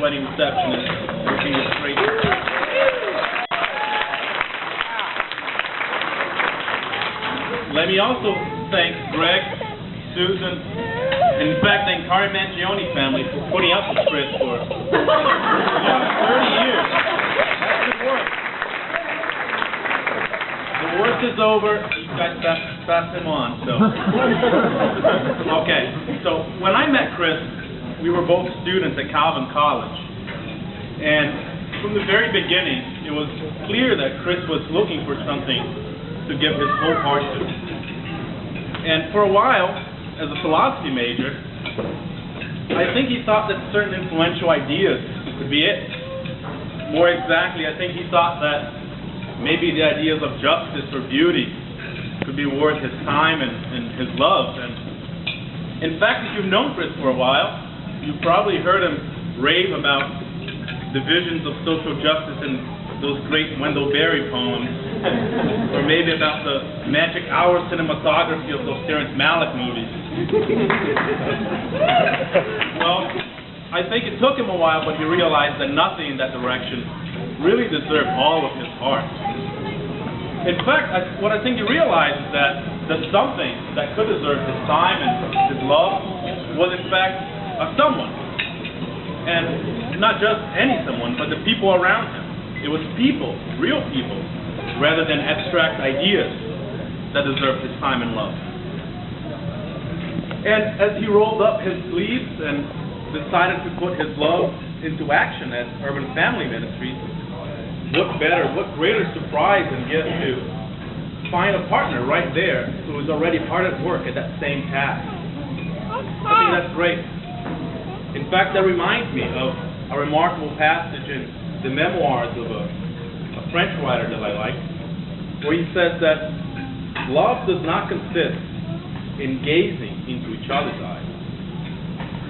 wedding receptionist, working with great. Let me also thank Greg, Susan, and in fact the entire Mangione family for putting up with Chris for 30 years. That's good work. The worst is over. You guys pass him on. So, okay. So when I met Chris, we were both students at Calvin College, and from the very beginning, it was clear that Chris was looking for something to give his whole heart to. And for a while, as a philosophy major, I think he thought that certain influential ideas could be it. More exactly, I think he thought that maybe the ideas of justice or beauty could be worth his time and his love. And in fact, if you've known Chris for a while, you've probably heard him rave about the visions of social justice in those great Wendell Berry poems, or maybe about the magic hour cinematography of those Terrence Malick movies. Well, I think it took him a while, but he realized that nothing in that direction really deserved all of his heart. In fact, what I think he realized is that the something that could deserve his time and his love was in fact a someone. And not just any someone, but the people around him. It was people, real people, rather than abstract ideas that deserved his time and love. And as he rolled up his sleeves and decided to put his love into action at Urban Family Ministries, what greater surprise and gift to find a partner right there who is already hard at work at that same task. I think that's great. In fact, that reminds me of a remarkable passage in the memoirs of a French writer that I like, where he says that love does not consist in gazing into each other's eyes,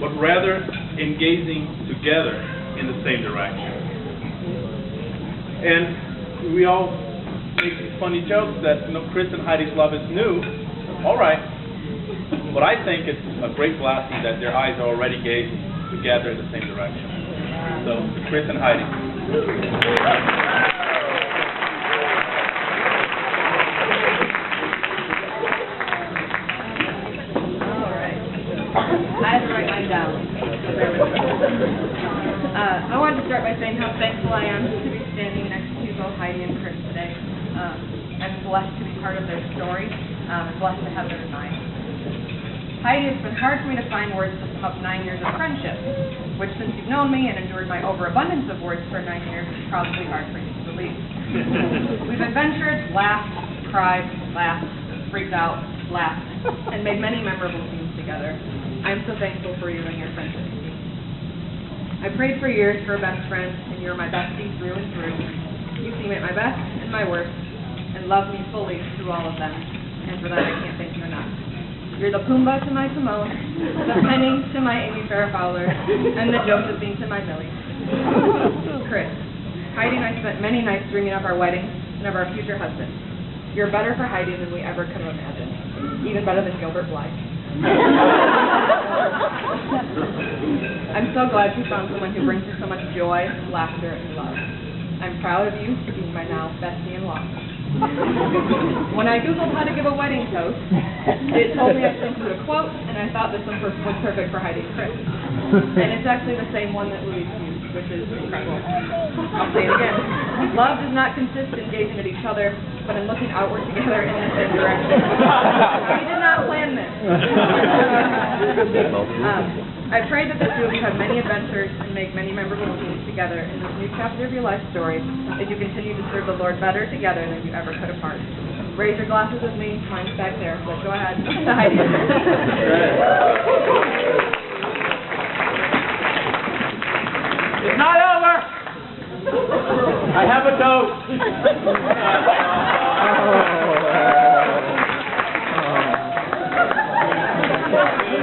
but rather in gazing together in the same direction. And we all make these funny jokes that, Chris and Heidi's love is new. All right. But I think it's a great blessing that their eyes are already gazing together in the same direction. So, Chris and Heidi. All right. I have to write mine down. I wanted to start by saying how thankful I am to be standing next to both Heidi and Chris today. I'm blessed to be part of their story. I'm blessed to have them in mind. Heidi, it's been hard for me to find words to sum up 9 years of friendship, which since you've known me and endured my overabundance of words for 9 years, is probably hard for you to believe. We've adventured, laughed, cried, laughed, freaked out, laughed, and made many memorable scenes together. I'm so thankful for you and your friendship. I prayed for years for a best friend, and you're my bestie through and through. You see me at my best and my worst, and love me fully through all of them, and for that I can't thank you enough. You're the Pumbaa to my Timon, the Penny to my Amy Farrah Fowler, and the Josephine to my Millie. Chris, Heidi and I spent many nights dreaming of our wedding and of our future husbands. You're better for Heidi than we ever could have imagined, even better than Gilbert Blythe. I'm so glad you found someone who brings you so much joy, laughter, and love. I'm proud of you for being my now bestie-in-law. When I Googled how to give a wedding toast, it told me I should include a quote, and I thought this one was perfect for Heidi and Chris. And it's actually the same one that Louise used, which is incredible. I'll say it again. Love does not consist in gazing at each other, but in looking outward together in the same direction. We did not plan this. I pray that this year we have many adventures and make many memorable scenes together in this new chapter of your life story as you continue to serve the Lord better together than you ever could apart. Raise your glasses with me. Mine's back there. Let's go ahead. Heidi. It's not over! I have a toast!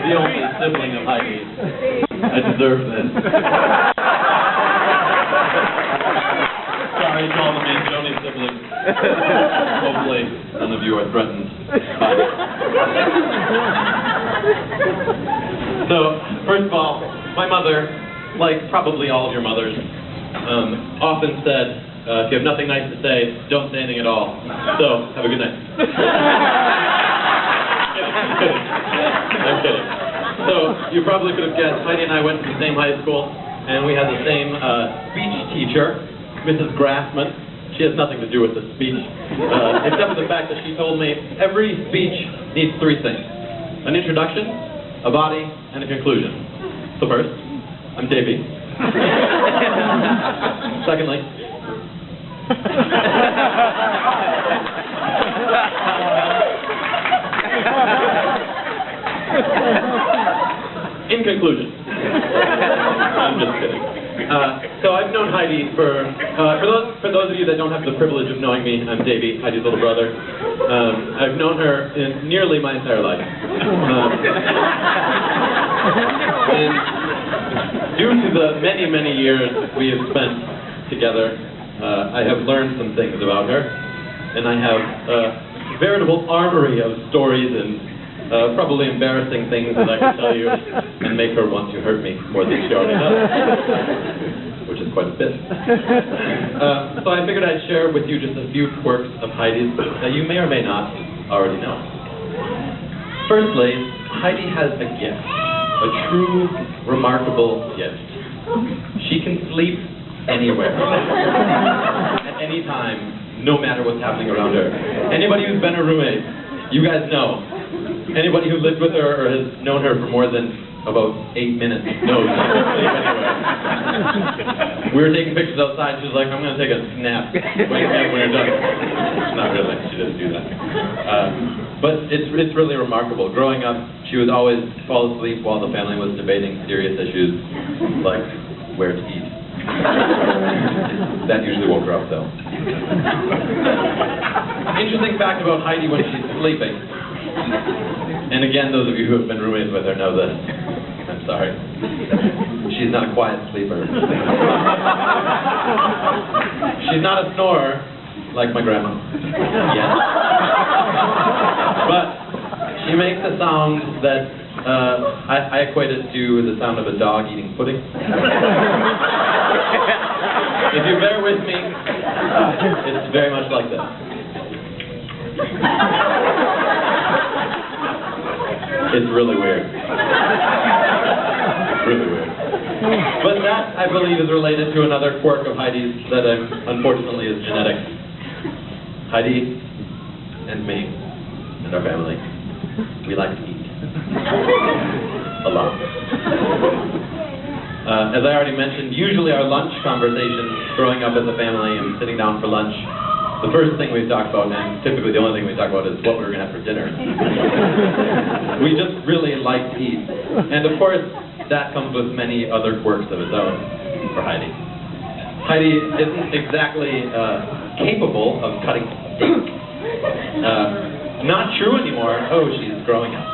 The only sibling of Heidi's. I deserve this. Sorry to all the Mangione siblings. Hopefully none of you are threatened by it. So, first of all, my mother like probably all of your mothers, often said, if you have nothing nice to say, don't say anything at all. So, have a good night. I'm kidding. So, you probably could have guessed, Heidi and I went to the same high school, and we had the same speech teacher, Mrs. Grassman. She has nothing to do with the speech, except for the fact that she told me every speech needs three things: an introduction, a body, and a conclusion. So first, I'm Davy. Secondly, in conclusion, I'm just kidding. So I've known Heidi for those of you that don't have the privilege of knowing me, I'm Davy, Heidi's little brother. I've known her in nearly my entire life. And due to the many, many years we have spent together, I have learned some things about her, and I have a veritable armory of stories and probably embarrassing things that I can tell you and make her want to hurt me more than she already does, which is quite a bit. So I figured I'd share with you just a few quirks of Heidi's that you may or may not already know. Firstly, Heidi has a gift, a true, remarkable gift. She can sleep anywhere, at any time, no matter what's happening around her. Anybody who's been her roommate, you guys know. Anybody who lived with her or has known her for more than about 8 minutes knows she can sleep anywhere. We were taking pictures outside, she was like, I'm going to take a nap when you're done. Not really, she doesn't do that. But it's really remarkable. Growing up, she would always fall asleep while the family was debating serious issues, like where to eat. That usually woke her up, though. Interesting fact about Heidi when she's sleeping, and again, those of you who have been roommates with her know this. I'm sorry. She's not a quiet sleeper. She's not a snorer, like my grandma. Yes. But she makes a sound that I equate it to the sound of a dog eating pudding. If you bear with me, it's very much like this. It's really weird. It's really weird. But that, I believe, is related to another quirk of Heidi's that unfortunately is genetic. Heidi and me and our family, we like to eat. A lot. As I already mentioned, usually our lunch conversations growing up as a family and sitting down for lunch, the first thing we talk about, and typically the only thing we talk about, is what we're going to have for dinner. We just really like to eat. And of course, that comes with many other quirks of its own for Heidi. Heidi isn't exactly capable of cutting steak. Not true anymore. Oh, she's growing up.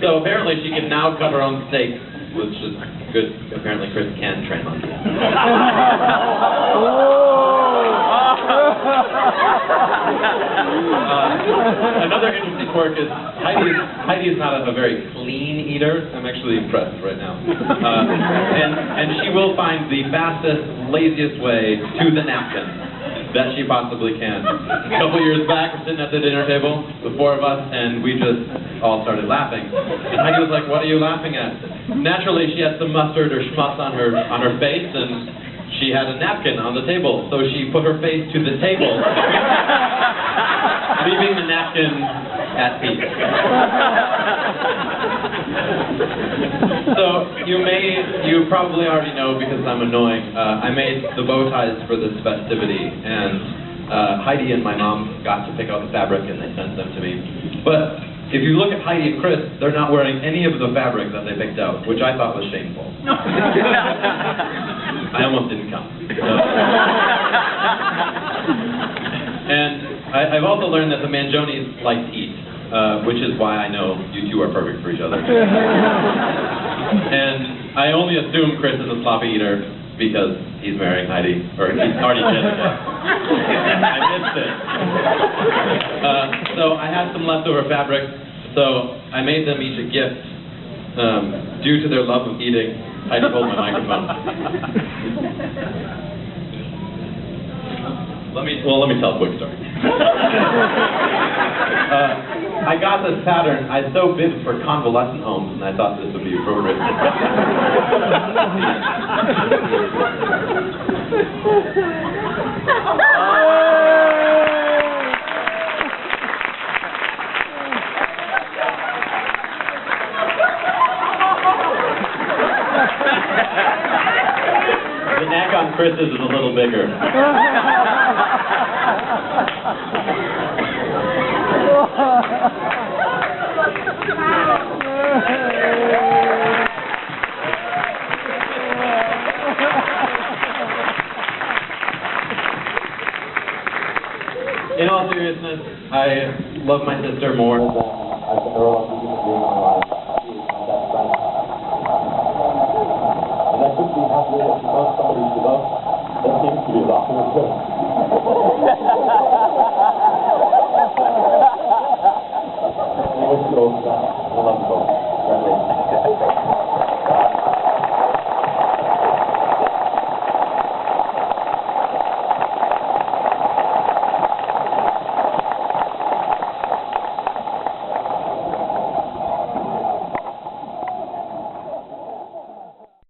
So apparently she can now cut her own steak, which is good. Apparently Chris can train on. Another interesting quirk is Heidi is not a very clean eater. I'm actually impressed right now. And she will find the fastest, laziest way to the napkin that she possibly can. A couple years back, we're sitting at the dinner table, the four of us, and we just all started laughing. And Heidi was like, "What are you laughing at?" Naturally, she had some mustard or schmutz on her face, and she had a napkin on the table, so she put her face to the table, leaving the napkin at peace. So you probably already know, because I'm annoying, I made the bow ties for this festivity, and Heidi and my mom got to pick out the fabric and they sent them to me. But if you look at Heidi and Chris, they're not wearing any of the fabric that they picked out, which I thought was shameful. I almost didn't come. And I've also learned that the Manjonis like to eat, which is why I know you two are perfect for each other. And I only assume Chris is a sloppy eater because he's marrying Heidi, or he's already did it. I missed it. So I had some leftover fabric, So I made them each a gift. Due to their love of eating, Heidi hold my microphone. Let me tell a quick story. I got this pattern. I so bid for convalescent homes, and I thought this would be appropriate. The neck on Chris's is a little bigger. In all seriousness, I love my sister more than I've ever loved a human being in my life. She is my best friend. And I couldn't be happier that she loves somebody she loves that seems to be a lot.